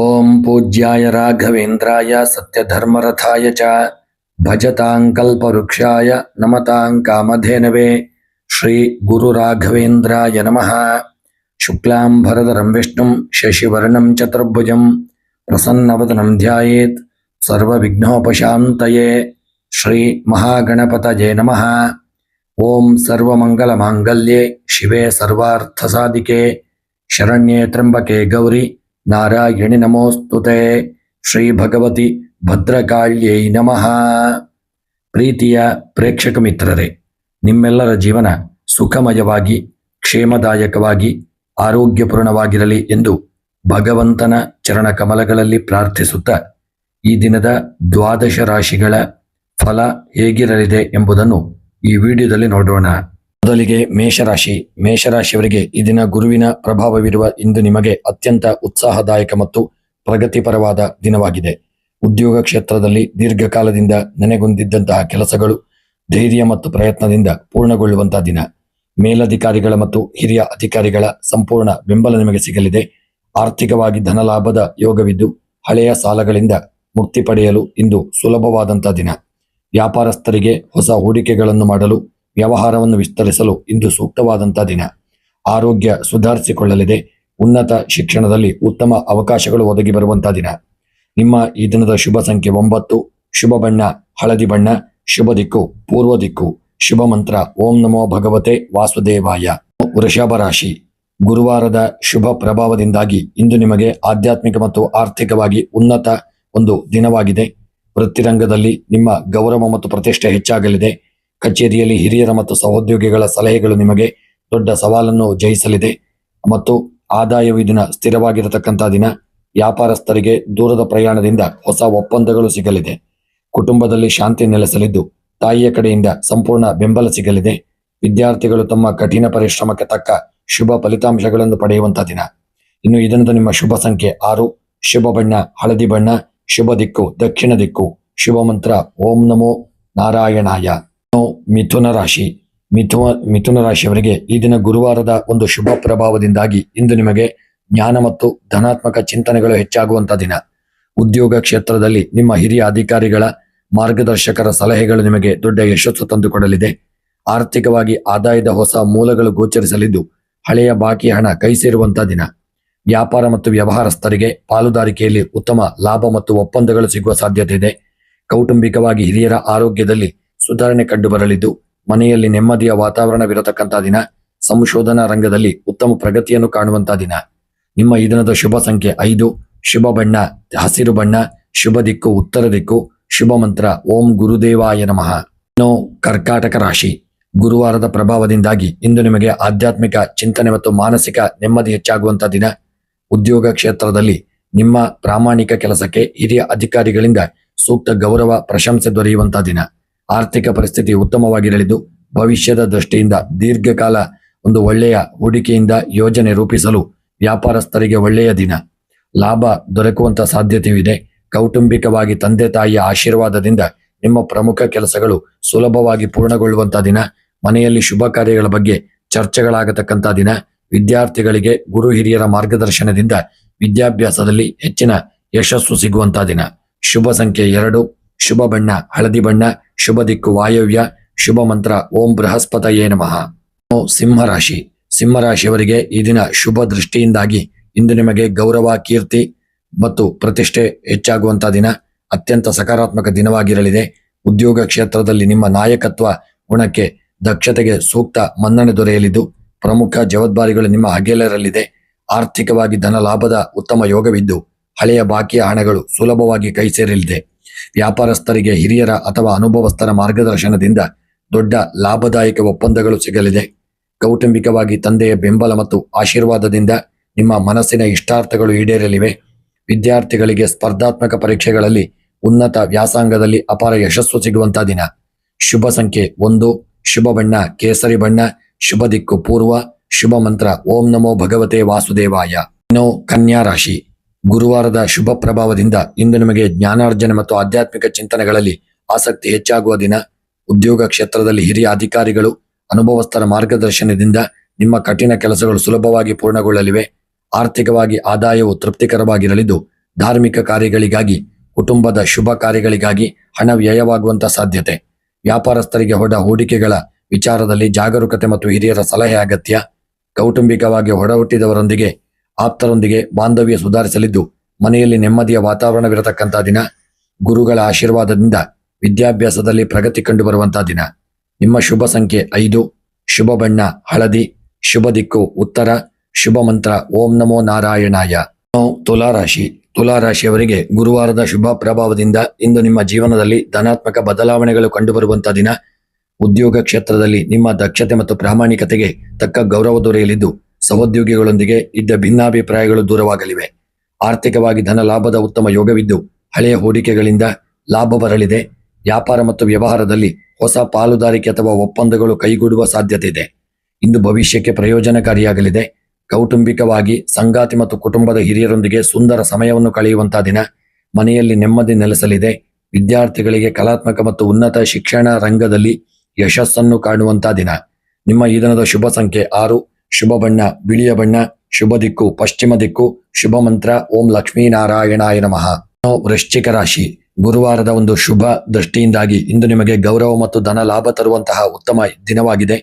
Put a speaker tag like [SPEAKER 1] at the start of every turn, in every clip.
[SPEAKER 1] ಓಂ ಪೂಜ್ಯಾಯ ರಾಘವೇಂದ್ರಾಯ ಸತ್ಯಧರ್ಮರಥಾಯ ಚ ಭಜತಾಂ ಕಲ್ಪವೃಕ್ಷಾಯ ನಮತಾಂ ಕಾಮಧೇನವೇ ಶ್ರೀ ಗುರು ರಾಘವೇಂದ್ರಾಯ ನಮಃ. ಶುಕ್ಲಾಂಬರಧರಂ ವಿಷ್ಣುಂ ಶಶಿವರ್ಣಂ ಚತುರ್ಭುಜಂ ಪ್ರಸನ್ನವದನಂ ಧ್ಯಾಯೇತ್ ಸರ್ವವಿಘ್ನೋಪಶಾಂತಯೇ. ಶ್ರೀ ಮಹಾಗಣಪತಯೇ ನಮಃ. ಓಂ ಸರ್ವಮಂಗಲಮಾಂಗಲ್ಯೆ ಶಿವೆ ಸರ್ವಾರ್ಥಸಾಧಿಕೆ ಶರಣ್ಯೇ ತ್ರ್ಯಂಬಕೆ ಗೌರಿ ನಾರಾಯಣಿ ನಮೋಸ್ತುತೆ. ಶ್ರೀ ಭಗವತಿ ಭದ್ರಕಾಳ್ಯೈ ನಮಃ. ಪ್ರೀತಿಯ ಪ್ರೇಕ್ಷಕ ಮಿತ್ರರೇ, ನಿಮ್ಮೆಲ್ಲರ ಜೀವನ ಸುಖಮಯವಾಗಿ ಕ್ಷೇಮದಾಯಕವಾಗಿ ಆರೋಗ್ಯಪೂರ್ಣವಾಗಿರಲಿ ಎಂದು ಭಗವಂತನ ಚರಣ ಕಮಲಗಳಲ್ಲಿ ಪ್ರಾರ್ಥಿಸುತ್ತಾ ಈ ದಿನದ ದ್ವಾದಶ ರಾಶಿಗಳ ಫಲ ಹೇಗಿರಲಿದೆ ಎಂಬುದನ್ನು ಈ ವಿಡಿಯೋದಲ್ಲಿ ನೋಡೋಣ. ಮೊದಲಿಗೆ ಮೇಷರಾಶಿಯವರಿಗೆ ಈ ದಿನ ಗುರುವಿನ ಪ್ರಭಾವವಿರುವ ಇಂದು ನಿಮಗೆ ಅತ್ಯಂತ ಉತ್ಸಾಹದಾಯಕ ಮತ್ತು ಪ್ರಗತಿಪರವಾದ ದಿನವಾಗಿದೆ. ಉದ್ಯೋಗ ಕ್ಷೇತ್ರದಲ್ಲಿ ದೀರ್ಘಕಾಲದಿಂದ ನೆನೆಗುಂದಿದ್ದಂತಹ ಕೆಲಸಗಳು ಧೈರ್ಯ ಮತ್ತು ಪ್ರಯತ್ನದಿಂದ ಪೂರ್ಣಗೊಳ್ಳುವಂತಹ ದಿನ. ಮೇಲಧಿಕಾರಿಗಳ ಮತ್ತು ಹಿರಿಯ ಅಧಿಕಾರಿಗಳ ಸಂಪೂರ್ಣ ಬೆಂಬಲ ನಿಮಗೆ ಸಿಗಲಿದೆ. ಆರ್ಥಿಕವಾಗಿ ಧನಲಾಭದ ಯೋಗವಿದ್ದು ಹಳೆಯ ಸಾಲಗಳಿಂದ ಮುಕ್ತಿ ಪಡೆಯಲು ಇಂದು ಸುಲಭವಾದಂತಹ ದಿನ. ವ್ಯಾಪಾರಸ್ಥರಿಗೆ ಹೊಸ ಹೂಡಿಕೆಗಳನ್ನು ಮಾಡಲು ವ್ಯವಹಾರವನ್ನು ವಿಸ್ತರಿಸಲು ಇಂದು ಸೂಕ್ತವಾದಂತಹ ದಿನ. ಆರೋಗ್ಯ ಸುಧಾರಿಸಿಕೊಳ್ಳಲಿದೆ. ಉನ್ನತ ಶಿಕ್ಷಣದಲ್ಲಿ ಉತ್ತಮ ಅವಕಾಶಗಳು ಒದಗಿ ಬರುವಂತಹ ದಿನ. ನಿಮ್ಮ ಈ ದಿನದ ಶುಭ ಸಂಖ್ಯೆ 9, ಶುಭ ಬಣ್ಣ ಹಳದಿ ಬಣ್ಣ, ಶುಭ ದಿಕ್ಕು ಪೂರ್ವ ದಿಕ್ಕು, ಶುಭ ಮಂತ್ರ ಓಂ ನಮೋ ಭಗವತೆ ವಾಸುದೇವಾಯ. ವೃಷಭ ರಾಶಿ, ಗುರುವಾರದ ಶುಭ ಪ್ರಭಾವದಿಂದಾಗಿ ಇಂದು ನಿಮಗೆ ಆಧ್ಯಾತ್ಮಿಕ ಮತ್ತು ಆರ್ಥಿಕವಾಗಿ ಉನ್ನತ ಒಂದು ದಿನವಾಗಿದೆ. ವೃತ್ತಿರಂಗದಲ್ಲಿ ನಿಮ್ಮ ಗೌರವ ಮತ್ತು ಪ್ರತಿಷ್ಠೆ ಹೆಚ್ಚಾಗಲಿದೆ. ಕಚೇರಿಯಲ್ಲಿ ಹಿರಿಯರ ಮತ್ತು ಸಹೋದ್ಯೋಗಿಗಳ ಸಲಹೆಗಳು ನಿಮಗೆ ದೊಡ್ಡ ಸವಾಲನ್ನು ಜಯಿಸಲಿದೆ ಮತ್ತು ಆದಾಯವು ದಿನ ಸ್ಥಿರವಾಗಿರತಕ್ಕಂತಹ ದಿನ. ವ್ಯಾಪಾರಸ್ಥರಿಗೆ ದೂರದ ಪ್ರಯಾಣದಿಂದ ಹೊಸ ಒಪ್ಪಂದಗಳು ಸಿಗಲಿದೆ. ಕುಟುಂಬದಲ್ಲಿ ಶಾಂತಿ ನೆಲೆಸಲಿದ್ದು ತಾಯಿಯ ಕಡೆಯಿಂದ ಸಂಪೂರ್ಣ ಬೆಂಬಲ ಸಿಗಲಿದೆ. ವಿದ್ಯಾರ್ಥಿಗಳು ತಮ್ಮ ಕಠಿಣ ಪರಿಶ್ರಮಕ್ಕೆ ತಕ್ಕ ಶುಭ ಫಲಿತಾಂಶಗಳನ್ನು ಪಡೆಯುವಂತಹ ದಿನ. ಇನ್ನು ಈ ದಿನದ ನಿಮ್ಮ ಶುಭ ಸಂಖ್ಯೆ 6, ಶುಭ ಬಣ್ಣ ಹಳದಿ ಬಣ್ಣ, ಶುಭ ದಿಕ್ಕು ದಕ್ಷಿಣ ದಿಕ್ಕು, ಶುಭ ಮಂತ್ರ ಓಂ ನಮೋ ನಾರಾಯಣಾಯ. ಮಿಥುನ ರಾಶಿ, ಮಿಥುನ ರಾಶಿಯವರಿಗೆ ಈ ದಿನ ಗುರುವಾರದ ಒಂದು ಶುಭ ಪ್ರಭಾವದಿಂದಾಗಿ ಇಂದು ನಿಮಗೆ ಜ್ಞಾನ ಮತ್ತು ಧನಾತ್ಮಕ ಚಿಂತನೆಗಳು ಹೆಚ್ಚಾಗುವಂತಹ ದಿನ. ಉದ್ಯೋಗ ಕ್ಷೇತ್ರದಲ್ಲಿ ನಿಮ್ಮ ಹಿರಿಯ ಅಧಿಕಾರಿಗಳ ಮಾರ್ಗದರ್ಶಕರ ಸಲಹೆಗಳು ನಿಮಗೆ ದೊಡ್ಡ ಯಶಸ್ಸು ತಂದುಕೊಡಲಿದೆ. ಆರ್ಥಿಕವಾಗಿ ಆದಾಯದ ಹೊಸ ಮೂಲಗಳು ಗೋಚರಿಸಲಿದ್ದು ಹಳೆಯ ಬಾಕಿ ಹಣ ಕೈ ಸೇರುವಂತಹ ದಿನ. ವ್ಯಾಪಾರ ಮತ್ತು ವ್ಯವಹಾರಸ್ಥರಿಗೆ ಪಾಲುದಾರಿಕೆಯಲ್ಲಿ ಉತ್ತಮ ಲಾಭ ಮತ್ತು ಒಪ್ಪಂದಗಳು ಸಿಗುವ ಸಾಧ್ಯತೆ ಇದೆ. ಕೌಟುಂಬಿಕವಾಗಿ ಹಿರಿಯರ ಆರೋಗ್ಯದಲ್ಲಿ ಸುಧಾರಣೆ ಕಂಡು ಬರಲಿದ್ದು ಮನೆಯಲ್ಲಿ ನೆಮ್ಮದಿಯ ವಾತಾವರಣವಿರತಕ್ಕಂತಹ ದಿನ. ಸಂಶೋಧನಾ ರಂಗದಲ್ಲಿ ಉತ್ತಮ ಪ್ರಗತಿಯನ್ನು ಕಾಣುವಂತಹ ದಿನ. ನಿಮ್ಮ ಈ ದಿನದ ಶುಭ ಸಂಖ್ಯೆ 5, ಶುಭ ಬಣ್ಣ ಹಸಿರು ಬಣ್ಣ, ಶುಭ ದಿಕ್ಕು ಉತ್ತರ ದಿಕ್ಕು, ಶುಭ ಮಂತ್ರ ಓಂ ಗುರುದೇವಾಯ ನಮಃ. ಇನ್ನು ಕರ್ಕಾಟಕ ರಾಶಿ, ಗುರುವಾರದ ಪ್ರಭಾವದಿಂದಾಗಿ ಇಂದು ನಿಮಗೆ ಆಧ್ಯಾತ್ಮಿಕ ಚಿಂತನೆ ಮತ್ತು ಮಾನಸಿಕ ನೆಮ್ಮದಿ ಹೆಚ್ಚಾಗುವಂತಹ ದಿನ. ಉದ್ಯೋಗ ಕ್ಷೇತ್ರದಲ್ಲಿ ನಿಮ್ಮ ಪ್ರಾಮಾಣಿಕ ಕೆಲಸಕ್ಕೆ ಹಿರಿಯ ಅಧಿಕಾರಿಗಳಿಂದ ಸೂಕ್ತ ಗೌರವ ಪ್ರಶಂಸೆ ದೊರೆಯುವಂತಹ ದಿನ. ಆರ್ಥಿಕ ಪರಿಸ್ಥಿತಿ ಉತ್ತಮವಾಗಿರಲಿದ್ದು ಭವಿಷ್ಯದ ದೃಷ್ಟಿಯಿಂದ ದೀರ್ಘಕಾಲ ಒಂದು ಒಳ್ಳೆಯ ಹೂಡಿಕೆಯಿಂದ ಯೋಜನೆ ರೂಪಿಸಲು ವ್ಯಾಪಾರಸ್ಥರಿಗೆ ಒಳ್ಳೆಯ ದಿನ. ಲಾಭ ದೊರಕುವಂತ ಸಾಧ್ಯತೆಯೂ ಇದೆ. ಕೌಟುಂಬಿಕವಾಗಿ ತಂದೆ ತಾಯಿಯ ಆಶೀರ್ವಾದದಿಂದ ನಿಮ್ಮ ಪ್ರಮುಖ ಕೆಲಸಗಳು ಸುಲಭವಾಗಿ ಪೂರ್ಣಗೊಳ್ಳುವಂತಹ ದಿನ. ಮನೆಯಲ್ಲಿ ಶುಭ ಕಾರ್ಯಗಳ ಬಗ್ಗೆ ಚರ್ಚೆಗಳಾಗತಕ್ಕಂತಹ ದಿನ. ವಿದ್ಯಾರ್ಥಿಗಳಿಗೆ ಗುರು ಹಿರಿಯರ ಮಾರ್ಗದರ್ಶನದಿಂದ ವಿದ್ಯಾಭ್ಯಾಸದಲ್ಲಿ ಹೆಚ್ಚಿನ ಯಶಸ್ಸು ಸಿಗುವಂತಹ ದಿನ. ಶುಭ ಸಂಖ್ಯೆ 2, ಶುಭ ಬಣ್ಣ ಹಳದಿ ಬಣ್ಣ, ಶುಭ ದಿಕ್ಕು ವಾಯವ್ಯ, ಶುಭ ಮಂತ್ರ ಓಂ ಬೃಹಸ್ಪತಯೇ ನಮಃ. ಸಿಂಹರಾಶಿಯವರಿಗೆ ಈ ದಿನ ಶುಭ ದೃಷ್ಟಿಯಿಂದಾಗಿ ಇಂದು ನಿಮಗೆ ಗೌರವ ಕೀರ್ತಿ ಮತ್ತು ಪ್ರತಿಷ್ಠೆ ಹೆಚ್ಚಾಗುವಂತಹ ದಿನ. ಅತ್ಯಂತ ಸಕಾರಾತ್ಮಕ ದಿನವಾಗಿರಲಿದೆ. ಉದ್ಯೋಗ ಕ್ಷೇತ್ರದಲ್ಲಿ ನಿಮ್ಮ ನಾಯಕತ್ವ ಗುಣಕ್ಕೆ ದಕ್ಷತೆಗೆ ಸೂಕ್ತ ಮನ್ನಣೆ ದೊರೆಯಲಿದ್ದು ಪ್ರಮುಖ ಜವಾಬ್ದಾರಿಗಳು ನಿಮ್ಮ ಹಗೆಲರಲಿದೆ. ಆರ್ಥಿಕವಾಗಿ ಧನ ಲಾಭದ ಉತ್ತಮ ಯೋಗವಿದ್ದು ಹಳೆಯ ಬಾಕಿಯ ಹಣಗಳು ಸುಲಭವಾಗಿ ಕೈ ಸೇರಲಿದೆ. ವ್ಯಾಪಾರಸ್ಥರಿಗೆ ಹಿರಿಯರ ಅಥವಾ ಅನುಭವಸ್ಥರ ಮಾರ್ಗದರ್ಶನದಿಂದ ದೊಡ್ಡ ಲಾಭದಾಯಕ ಒಪ್ಪಂದಗಳು ಸಿಗಲಿದೆ. ಕೌಟುಂಬಿಕವಾಗಿ ತಂದೆಯ ಬೆಂಬಲ ಮತ್ತು ಆಶೀರ್ವಾದದಿಂದ ನಿಮ್ಮ ಮನಸ್ಸಿನ ಇಷ್ಟಾರ್ಥಗಳು ಈಡೇರಲಿವೆ. ವಿದ್ಯಾರ್ಥಿಗಳಿಗೆ ಸ್ಪರ್ಧಾತ್ಮಕ ಪರೀಕ್ಷೆಗಳಲ್ಲಿ ಉನ್ನತ ವ್ಯಾಸಂಗದಲ್ಲಿ ಅಪಾರ ಯಶಸ್ಸು ಸಿಗುವಂತಹ ದಿನ. ಶುಭ ಸಂಖ್ಯೆ 1, ಶುಭ ಬಣ್ಣ ಕೇಸರಿ ಬಣ್ಣ, ಶುಭ ದಿಕ್ಕು ಪೂರ್ವ, ಶುಭ ಮಂತ್ರ ಓಂ ನಮೋ ಭಗವತೆ ವಾಸುದೇವಾಯ. ಇನ್ನು ಕನ್ಯಾ ರಾಶಿ, ಗುರುವಾರದ ಶುಭ ಪ್ರಭಾವದಿಂದ ಇಂದು ನಿಮಗೆ ಜ್ಞಾನಾರ್ಜನೆ ಮತ್ತು ಆಧ್ಯಾತ್ಮಿಕ ಚಿಂತನೆಗಳಲ್ಲಿ ಆಸಕ್ತಿ ಹೆಚ್ಚಾಗುವ ದಿನ. ಉದ್ಯೋಗ ಕ್ಷೇತ್ರದಲ್ಲಿ ಹಿರಿಯ ಅಧಿಕಾರಿಗಳು ಅನುಭವಸ್ಥರ ಮಾರ್ಗದರ್ಶನದಿಂದ ನಿಮ್ಮ ಕಠಿಣ ಕೆಲಸಗಳು ಸುಲಭವಾಗಿ ಪೂರ್ಣಗೊಳ್ಳಲಿವೆ. ಆರ್ಥಿಕವಾಗಿ ಆದಾಯವು ತೃಪ್ತಿಕರವಾಗಿರಲಿದ್ದು ಧಾರ್ಮಿಕ ಕಾರ್ಯಗಳಿಗಾಗಿ, ಕುಟುಂಬದ ಶುಭ ಕಾರ್ಯಗಳಿಗಾಗಿ ಹಣ ವ್ಯಯವಾಗುವಂತ ಸಾಧ್ಯತೆ. ವ್ಯಾಪಾರಸ್ಥರಿಗೆ ಹೂಡಿಕೆಗಳ ವಿಚಾರದಲ್ಲಿ ಜಾಗರೂಕತೆ ಮತ್ತು ಹಿರಿಯರ ಸಲಹೆ ಅಗತ್ಯ. ಕೌಟುಂಬಿಕವಾಗಿ ಒಡಹುಟ್ಟಿದವರೊಂದಿಗೆ, ಆಪ್ತರೊಂದಿಗೆ ಬಾಂಧವ್ಯ ಸುಧಾರಿಸಲಿದ್ದು ಮನೆಯಲ್ಲಿ ನೆಮ್ಮದಿಯ ವಾತಾವರಣವಿರತಕ್ಕಂಥ ದಿನ. ಗುರುಗಳ ಆಶೀರ್ವಾದದಿಂದ ವಿದ್ಯಾಭ್ಯಾಸದಲ್ಲಿ ಪ್ರಗತಿ ಕಂಡುಬರುವಂತಹ ದಿನ. ನಿಮ್ಮ ಶುಭ ಸಂಖ್ಯೆ 5, ಶುಭ ಬಣ್ಣ ಹಳದಿ, ಶುಭ ದಿಕ್ಕು ಉತ್ತರ, ಶುಭ ಮಂತ್ರ ಓಂ ನಮೋ ನಾರಾಯಣಾಯ. ತುಲಾರಾಶಿ. ತುಲಾರಾಶಿಯವರಿಗೆ ಗುರುವಾರದ ಶುಭ ಪ್ರಭಾವದಿಂದ ಇಂದು ನಿಮ್ಮ ಜೀವನದಲ್ಲಿ ಧನಾತ್ಮಕ ಬದಲಾವಣೆಗಳು ಕಂಡುಬರುವಂತಹ ದಿನ. ಉದ್ಯೋಗ ಕ್ಷೇತ್ರದಲ್ಲಿ ನಿಮ್ಮ ದಕ್ಷತೆ ಮತ್ತು ಪ್ರಾಮಾಣಿಕತೆಗೆ ತಕ್ಕ ಗೌರವ ದೊರೆಯಲಿದ್ದು ಸಹೋದ್ಯೋಗಿಗಳೊಂದಿಗೆ ಇದ್ದ ಭಿನ್ನಾಭಿಪ್ರಾಯಗಳು ದೂರವಾಗಲಿವೆ. ಆರ್ಥಿಕವಾಗಿ ಧನ ಲಾಭದ ಉತ್ತಮ ಯೋಗವಿದ್ದು ಹಳೆಯ ಹೂಡಿಕೆಗಳಿಂದ ಲಾಭ ಬರಲಿದೆ. ವ್ಯಾಪಾರ ಮತ್ತು ವ್ಯವಹಾರದಲ್ಲಿ ಹೊಸ ಪಾಲುದಾರಿಕೆ ಅಥವಾ ಒಪ್ಪಂದಗಳು ಕೈಗೂಡುವ ಸಾಧ್ಯತೆ ಇದೆ. ಇಂದು ಭವಿಷ್ಯಕ್ಕೆ ಪ್ರಯೋಜನಕಾರಿಯಾಗಲಿದೆ. ಕೌಟುಂಬಿಕವಾಗಿ ಸಂಗಾತಿ ಮತ್ತು ಕುಟುಂಬದ ಹಿರಿಯರೊಂದಿಗೆ ಸುಂದರ ಸಮಯವನ್ನು ಕಳೆಯುವಂತಹ ದಿನ. ಮನೆಯಲ್ಲಿ ನೆಮ್ಮದಿ ನೆಲೆಸಲಿದೆ. ವಿದ್ಯಾರ್ಥಿಗಳಿಗೆ ಕಲಾತ್ಮಕ ಮತ್ತು ಉನ್ನತ ಶಿಕ್ಷಣ ರಂಗದಲ್ಲಿ ಯಶಸ್ಸನ್ನು ಕಾಣುವಂತಹ ದಿನ. ನಿಮ್ಮ ಈ ದಿನದ ಶುಭ ಸಂಖ್ಯೆ 6, ಶುಭ ಬಣ್ಣ ಬಿಳಿಯ ಬಣ್ಣ, ಶುಭ ದಿಕ್ಕು ಪಶ್ಚಿಮ ದಿಕ್ಕು, ಶುಭ ಮಂತ್ರ ಓಂ ಲಕ್ಷ್ಮೀನಾರಾಯಣಾಯ ನಮಃ. ವೃಶ್ಚಿಕ ರಾಶಿ. ಗುರುವಾರದ ಒಂದು ಶುಭ ದೃಷ್ಟಿಯಿಂದಾಗಿ ಇಂದು ನಿಮಗೆ ಗೌರವ ಮತ್ತು ಧನ ಲಾಭ ತರುವಂತಹ ಉತ್ತಮ ದಿನವಾಗಿದೆ.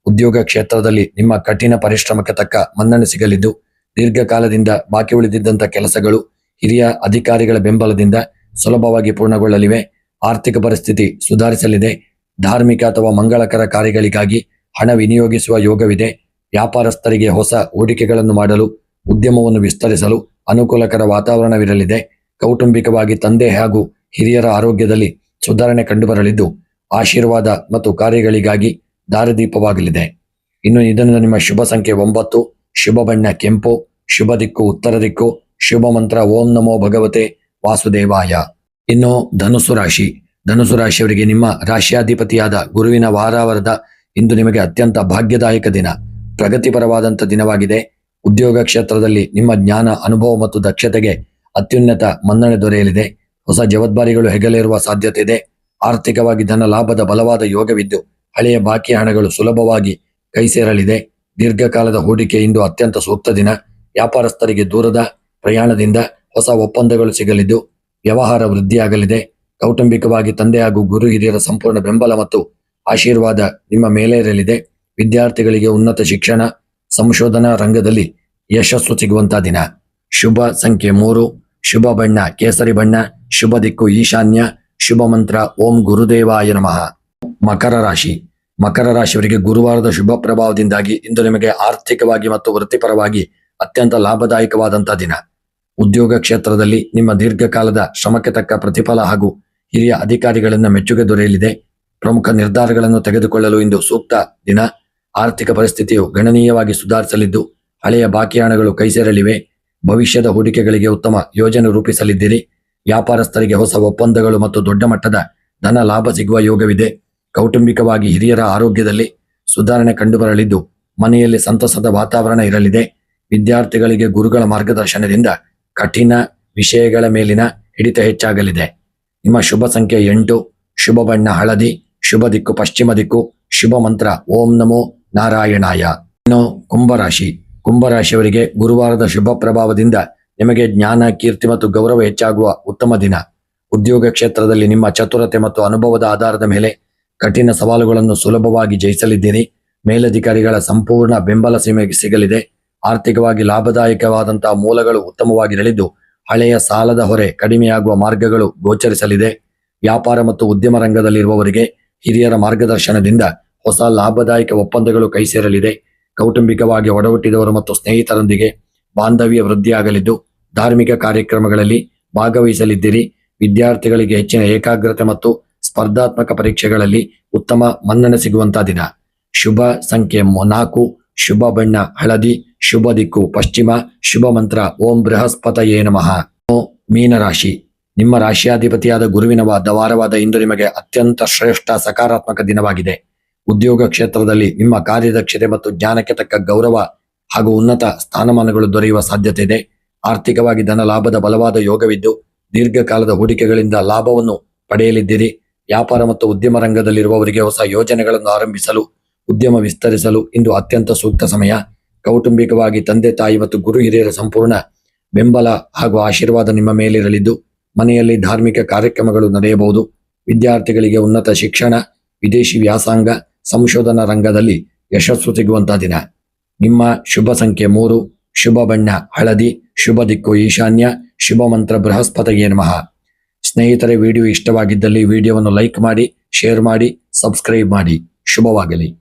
[SPEAKER 1] ಉದ್ಯೋಗ ಕ್ಷೇತ್ರದಲ್ಲಿ ನಿಮ್ಮ ಕಠಿಣ ಪರಿಶ್ರಮಕ್ಕೆ ತಕ್ಕ ಮನ್ನಣೆ ಸಿಗಲಿದ್ದು ದೀರ್ಘಕಾಲದಿಂದ ಬಾಕಿ ಉಳಿದಿದ್ದಂಥ ಕೆಲಸಗಳು ಹಿರಿಯ ಅಧಿಕಾರಿಗಳ ಬೆಂಬಲದಿಂದ ಸುಲಭವಾಗಿ ಪೂರ್ಣಗೊಳ್ಳಲಿವೆ. ಆರ್ಥಿಕ ಪರಿಸ್ಥಿತಿ ಸುಧಾರಿಸಲಿದೆ. ಧಾರ್ಮಿಕ ಅಥವಾ ಮಂಗಳಕರ ಕಾರ್ಯಗಳಿಗಾಗಿ ಹಣ ವಿನಿಯೋಗಿಸುವ ಯೋಗವಿದೆ. ವ್ಯಾಪಾರಸ್ಥರಿಗೆ ಹೊಸ ಹೂಡಿಕೆಗಳನ್ನು ಮಾಡಲು, ಉದ್ಯಮವನ್ನು ವಿಸ್ತರಿಸಲು ಅನುಕೂಲಕರ ವಾತಾವರಣವಿರಲಿದೆ. ಕೌಟುಂಬಿಕವಾಗಿ ತಂದೆ ಹಾಗೂ ಹಿರಿಯರ ಆರೋಗ್ಯದಲ್ಲಿ ಸುಧಾರಣೆ ಕಂಡುಬರಲಿದ್ದು ಆಶೀರ್ವಾದ ಮತ್ತು ಕಾರ್ಯಗಳಿಗಾಗಿ ದಾರಿದೀಪವಾಗಲಿದೆ. ಇನ್ನು ಇದನ್ನು ನಿಮ್ಮ ಶುಭ ಸಂಖ್ಯೆ 9, ಶುಭ ಬಣ್ಣ ಕೆಂಪು, ಶುಭ ದಿಕ್ಕು ಉತ್ತರ ದಿಕ್ಕು, ಶುಭ ಮಂತ್ರ ಓಂ ನಮೋ ಭಗವತೆ ವಾಸುದೇವಾಯ. ಇನ್ನು ಧನುಸು ರಾಶಿ. ಧನುಸು ರಾಶಿಯವರಿಗೆ ನಿಮ್ಮ ರಾಶಿಯಾಧಿಪತಿಯಾದ ಗುರುವಿನ ವಾರಾವರದ ಇಂದು ನಿಮಗೆ ಅತ್ಯಂತ ಭಾಗ್ಯದಾಯಕ ದಿನ. ಪ್ರಗತಿಪರವಾದಂಥ ದಿನವಾಗಿದೆ. ಉದ್ಯೋಗ ಕ್ಷೇತ್ರದಲ್ಲಿ ನಿಮ್ಮ ಜ್ಞಾನ, ಅನುಭವ ಮತ್ತು ದಕ್ಷತೆಗೆ ಅತ್ಯುನ್ನತ ಮನ್ನಣೆ ದೊರೆಯಲಿದೆ. ಹೊಸ ಜವಾಬ್ದಾರಿಗಳು ಹೆಗಲೇರುವ ಸಾಧ್ಯತೆ ಇದೆ. ಆರ್ಥಿಕವಾಗಿ ಧನ ಲಾಭದ ಬಲವಾದ ಯೋಗವಿದ್ದು ಹಳೆಯ ಬಾಕಿ ಹಣಗಳು ಸುಲಭವಾಗಿ ಕೈ ಸೇರಲಿದೆ. ದೀರ್ಘಕಾಲದ ಹೂಡಿಕೆ ಇಂದು ಅತ್ಯಂತ ಸೂಕ್ತ ದಿನ. ವ್ಯಾಪಾರಸ್ಥರಿಗೆ ದೂರದ ಪ್ರಯಾಣದಿಂದ ಹೊಸ ಒಪ್ಪಂದಗಳು ಸಿಗಲಿದ್ದು ವ್ಯವಹಾರ ವೃದ್ಧಿಯಾಗಲಿದೆ. ಕೌಟುಂಬಿಕವಾಗಿ ತಂದೆ ಹಾಗೂ ಗುರು ಹಿರಿಯರ ಸಂಪೂರ್ಣ ಬೆಂಬಲ ಮತ್ತು ಆಶೀರ್ವಾದ ನಿಮ್ಮ ಮೇಲೆ ಇರಲಿದೆ. ವಿದ್ಯಾರ್ಥಿಗಳಿಗೆ ಉನ್ನತ ಶಿಕ್ಷಣ, ಸಂಶೋಧನಾ ರಂಗದಲ್ಲಿ ಯಶಸ್ಸು ಸಿಗುವಂತಹ ದಿನ. ಶುಭ ಸಂಖ್ಯೆ 3, ಶುಭ ಬಣ್ಣ ಕೇಸರಿ ಬಣ್ಣ, ಶುಭ ದಿಕ್ಕು ಈಶಾನ್ಯ, ಶುಭ ಮಂತ್ರ ಓಂ ಗುರುದೇವಾಯ ನಮಃ. ಮಕರ ರಾಶಿ. ಮಕರ ರಾಶಿಯವರಿಗೆ ಗುರುವಾರದ ಶುಭ ಪ್ರಭಾವದಿಂದಾಗಿ ಇಂದು ನಿಮಗೆ ಆರ್ಥಿಕವಾಗಿ ಮತ್ತು ವೃತ್ತಿಪರವಾಗಿ ಅತ್ಯಂತ ಲಾಭದಾಯಕವಾದಂತಹ ದಿನ. ಉದ್ಯೋಗ ಕ್ಷೇತ್ರದಲ್ಲಿ ನಿಮ್ಮ ದೀರ್ಘಕಾಲದ ಶ್ರಮಕ್ಕೆ ತಕ್ಕ ಪ್ರತಿಫಲ ಹಾಗೂ ಹಿರಿಯ ಅಧಿಕಾರಿಗಳಿಂದ ಮೆಚ್ಚುಗೆ ದೊರೆಯಲಿದೆ. ಪ್ರಮುಖ ನಿರ್ಧಾರಗಳನ್ನು ತೆಗೆದುಕೊಳ್ಳಲು ಇಂದು ಸೂಕ್ತ ದಿನ. ಆರ್ಥಿಕ ಪರಿಸ್ಥಿತಿಯು ಗಣನೀಯವಾಗಿ ಸುಧಾರಿಸಲಿದ್ದು ಹಳೆಯ ಬಾಕಿ ಹಣಗಳು ಕೈ ಸೇರಲಿವೆ. ಭವಿಷ್ಯದ ಹೂಡಿಕೆಗಳಿಗೆ ಉತ್ತಮ ಯೋಜನೆ ರೂಪಿಸಲಿದ್ದೀರಿ. ವ್ಯಾಪಾರಸ್ಥರಿಗೆ ಹೊಸ ಒಪ್ಪಂದಗಳು ಮತ್ತು ದೊಡ್ಡ ಮಟ್ಟದ ಧನ ಲಾಭ ಸಿಗುವ ಯೋಗವಿದೆ. ಕೌಟುಂಬಿಕವಾಗಿ ಹಿರಿಯರ ಆರೋಗ್ಯದಲ್ಲಿ ಸುಧಾರಣೆ ಕಂಡುಬರಲಿದ್ದು ಮನೆಯಲ್ಲಿ ಸಂತಸದ ವಾತಾವರಣ ಇರಲಿದೆ. ವಿದ್ಯಾರ್ಥಿಗಳಿಗೆ ಗುರುಗಳ ಮಾರ್ಗದರ್ಶನದಿಂದ ಕಠಿಣ ವಿಷಯಗಳ ಮೇಲಿನ ಹಿಡಿತ ಹೆಚ್ಚಾಗಲಿದೆ. ನಿಮ್ಮ ಶುಭ ಸಂಖ್ಯೆ 8, ಶುಭ ಬಣ್ಣ ಹಳದಿ, ಶುಭ ದಿಕ್ಕು ಪಶ್ಚಿಮ ದಿಕ್ಕು, ಶುಭ ಮಂತ್ರ ಓಂ ನಮೋ ನಾರಾಯಣಾಯ. ಇನ್ನು ಕುಂಭರಾಶಿ. ಕುಂಭರಾಶಿಯವರಿಗೆ ಗುರುವಾರದ ಶುಭ ಪ್ರಭಾವದಿಂದ ನಿಮಗೆ ಜ್ಞಾನ, ಕೀರ್ತಿ ಮತ್ತು ಗೌರವ ಹೆಚ್ಚಾಗುವ ಉತ್ತಮ ದಿನ. ಉದ್ಯೋಗ ಕ್ಷೇತ್ರದಲ್ಲಿ ನಿಮ್ಮ ಚತುರತೆ ಮತ್ತು ಅನುಭವದ ಆಧಾರದ ಮೇಲೆ ಕಠಿಣ ಸವಾಲುಗಳನ್ನು ಸುಲಭವಾಗಿ ಜಯಿಸಲಿದ್ದೀರಿ. ಮೇಲಧಿಕಾರಿಗಳ ಸಂಪೂರ್ಣ ಬೆಂಬಲ ಸಿಗಲಿದೆ. ಆರ್ಥಿಕವಾಗಿ ಲಾಭದಾಯಕವಾದಂತಹ ಮೂಲಗಳು ಉತ್ತಮವಾಗಿರಲಿದ್ದು ಹಳೆಯ ಸಾಲದ ಹೊರೆ ಕಡಿಮೆಯಾಗುವ ಮಾರ್ಗಗಳು ಗೋಚರಿಸಲಿದೆ. ವ್ಯಾಪಾರ ಮತ್ತು ಉದ್ಯಮ ರಂಗದಲ್ಲಿರುವವರಿಗೆ ಹಿರಿಯರ ಮಾರ್ಗದರ್ಶನದಿಂದ ಹೊಸ ಲಾಭದಾಯಕ ಒಪ್ಪಂದಗಳು ಕೈ ಸೇರಲಿದೆ. ಕೌಟುಂಬಿಕವಾಗಿ ಒಡಹುಟ್ಟಿದವರು ಮತ್ತು ಸ್ನೇಹಿತರೊಂದಿಗೆ ಬಾಂಧವ್ಯ ವೃದ್ಧಿಯಾಗಲಿದ್ದು ಧಾರ್ಮಿಕ ಕಾರ್ಯಕ್ರಮಗಳಲ್ಲಿ ಭಾಗವಹಿಸಲಿದ್ದೀರಿ. ವಿದ್ಯಾರ್ಥಿಗಳಿಗೆ ಹೆಚ್ಚಿನ ಏಕಾಗ್ರತೆ ಮತ್ತು ಸ್ಪರ್ಧಾತ್ಮಕ ಪರೀಕ್ಷೆಗಳಲ್ಲಿ ಉತ್ತಮ ಮನ್ನಣೆ ಸಿಗುವಂತಹ ದಿನ. ಶುಭ ಸಂಖ್ಯೆ 4, ಶುಭ ಬಣ್ಣ ಹಳದಿ, ಶುಭ ದಿಕ್ಕು ಪಶ್ಚಿಮ, ಶುಭ ಮಂತ್ರ ಓಂ ಬೃಹಸ್ಪತಯೇ ನಮಃ. ಮೀನರಾಶಿ. ನಿಮ್ಮ ರಾಶಿಯಾಧಿಪತಿಯಾದ ಗುರುವಿನ ವಾರವಾದ ಇಂದು ನಿಮಗೆ ಅತ್ಯಂತ ಶ್ರೇಷ್ಠ ಸಕಾರಾತ್ಮಕ ದಿನವಾಗಿದೆ. ಉದ್ಯೋಗ ಕ್ಷೇತ್ರದಲ್ಲಿ ನಿಮ್ಮ ಕಾರ್ಯದಕ್ಷತೆ ಮತ್ತು ಜ್ಞಾನಕ್ಕೆ ತಕ್ಕ ಗೌರವ ಹಾಗೂ ಉನ್ನತ ಸ್ಥಾನಮಾನಗಳು ದೊರೆಯುವ ಸಾಧ್ಯತೆ ಇದೆ. ಆರ್ಥಿಕವಾಗಿ ಧನ ಲಾಭದ ಬಲವಾದ ಯೋಗವಿದ್ದು ದೀರ್ಘಕಾಲದ ಹೂಡಿಕೆಗಳಿಂದ ಲಾಭವನ್ನು ಪಡೆಯಲಿದ್ದೀರಿ. ವ್ಯಾಪಾರ ಮತ್ತು ಉದ್ಯಮ ರಂಗದಲ್ಲಿರುವವರಿಗೆ ಹೊಸ ಯೋಜನೆಗಳನ್ನು ಆರಂಭಿಸಲು, ಉದ್ಯಮ ವಿಸ್ತರಿಸಲು ಇಂದು ಅತ್ಯಂತ ಸೂಕ್ತ ಸಮಯ. ಕೌಟುಂಬಿಕವಾಗಿ ತಂದೆ ತಾಯಿ ಮತ್ತು ಗುರು ಹಿರಿಯರ ಸಂಪೂರ್ಣ ಬೆಂಬಲ ಹಾಗೂ ಆಶೀರ್ವಾದ ನಿಮ್ಮ ಮೇಲಿರಲಿದ್ದು ಮನೆಯಲ್ಲಿ ಧಾರ್ಮಿಕ ಕಾರ್ಯಕ್ರಮಗಳು ನಡೆಯಬಹುದು. ವಿದ್ಯಾರ್ಥಿಗಳಿಗೆ ಉನ್ನತ ಶಿಕ್ಷಣ, ವಿದೇಶಿ ವ್ಯಾಸಂಗ, ಸಂಶೋಧನಾ ರಂಗದಲ್ಲಿ ಯಶಸ್ಸು ಸಿಗುವಂತಹ ದಿನ. ನಿಮ್ಮ ಶುಭ ಸಂಖ್ಯೆ 3, ಶುಭ ಬಣ್ಣ ಹಳದಿ, ಶುಭ ದಿಕ್ಕು ಈಶಾನ್ಯ, ಶುಭ ಮಂತ್ರ ಬೃಹಸ್ಪತಿಗೆ ನಮಃ. ಸ್ನೇಹಿತರೆ, ವಿಡಿಯೋ ಇಷ್ಟವಾಗಿದ್ದಲ್ಲಿ ವಿಡಿಯೋವನ್ನು ಲೈಕ್ ಮಾಡಿ, ಶೇರ್ ಮಾಡಿ, ಸಬ್ಸ್ಕ್ರೈಬ್ ಮಾಡಿ. ಶುಭವಾಗಲಿ.